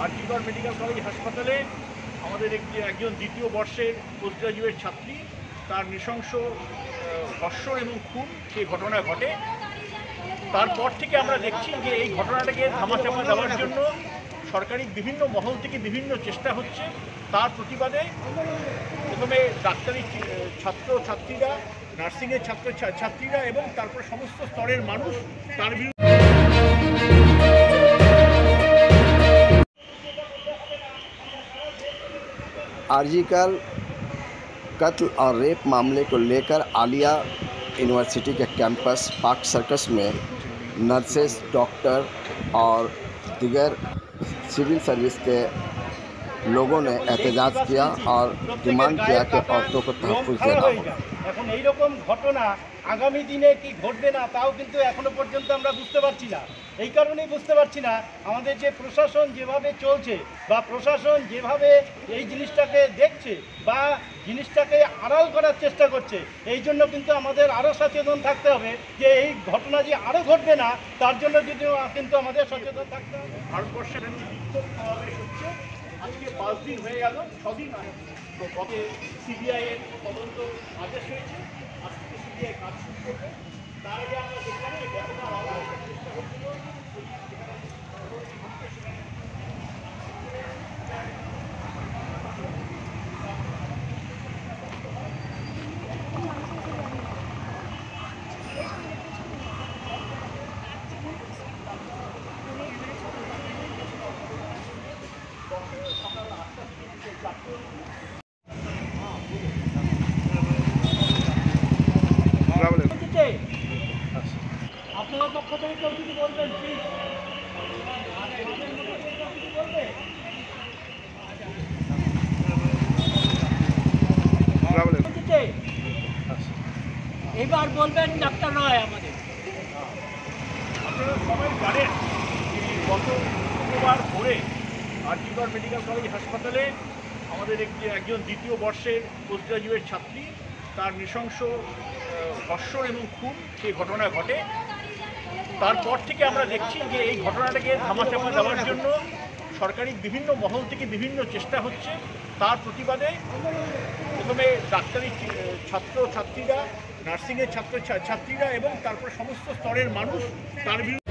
RG Kar medical college হাসপাতালে আমাদের একজন দ্বিতীয় বর্ষের পোস্ট গ্রাজুয়েট ছাত্রী তার নৃশংস ধর্ষণ এবং খুন সেই ঘটনা ঘটে। তারপর থেকে আমরা দেখছি যে এই ঘটনাটাকে ধামাচাপা দেওয়ার জন্য সরকারি বিভিন্ন মহল থেকে বিভিন্ন চেষ্টা হচ্ছে। তার প্রতিবাদে প্রথমে ডাক্তারি ছাত্রছাত্রীরা, নার্সিংয়ের ছাত্রছাত্রীরা এবং তারপর সমস্ত স্তরের মানুষ তার বিরুদ্ধে आरजीकर कत्ल और रेप मामले को लेकर आलिया यूनिवर्सिटी के कैंपस पार्क सर्कस में नर्सेस, डॉक्टर और दीगर सिविल सर्विस के लोगों ने एहतजाज किया और डिमांड किया कि औरतों को तहफ़्फ़ुज़ देना होगा। এখন এই রকম ঘটনা আগামী দিনে কি ঘটবে না তাও কিন্তু এখনো পর্যন্ত আমরা বুঝতে পারছি না। এই কারণেই বুঝতে পারছি না আমাদের যে প্রশাসন যেভাবে চলছে বা প্রশাসন যেভাবে এই জিনিসটাকে দেখছে বা জিনিসটাকে আড়াল করার চেষ্টা করছে, এই জন্য কিন্তু আমাদের আরও সচেতন থাকতে হবে যে এই ঘটনা যে আরও ঘটবে না তার জন্য কিন্তু আমাদের সচেতন থাকতে হবে। ভারতবর্ষের বিক্ষোভ সমাবেশ হচ্ছে, আজকে 5 দিন হয়ে গেল, 6 দিন তো কবে সিবিআই এর তদন্ত আদেশ হয়েছে, আজ থেকে সিবিআই কাজ শুরু করবে। তার আগে আমরা দেখলাম যে গতকাল আবার চেষ্টা করছিল আপনাদের পক্ষ থেকে কেউ যদি বলবেন প্লিজ এবার বলবেন ডাক্তার নয় আমাদের। আপনারা সবাই জানেন যে গত শুক্রবার ভোরে আরজিকর মেডিকেল কলেজ হাসপাতালে আমাদের একজন দ্বিতীয় বর্ষের পোস্ট গ্রাজুয়েট ছাত্রী তার নৃশংস ধর্ষণ এবং খুন সেই ঘটনা ঘটে। তারপর থেকে আমরা দেখছি যে এই ঘটনাটাকে ধামাচাপা দেওয়ার জন্য সরকারি বিভিন্ন মহল থেকে বিভিন্ন চেষ্টা হচ্ছে। তার প্রতিবাদে প্রথমে ডাক্তারি ছাত্রছাত্রীরা, নার্সিংয়ের ছাত্রছাত্রীরা এবং তারপর সমস্ত স্তরের মানুষ তার বিরুদ্ধে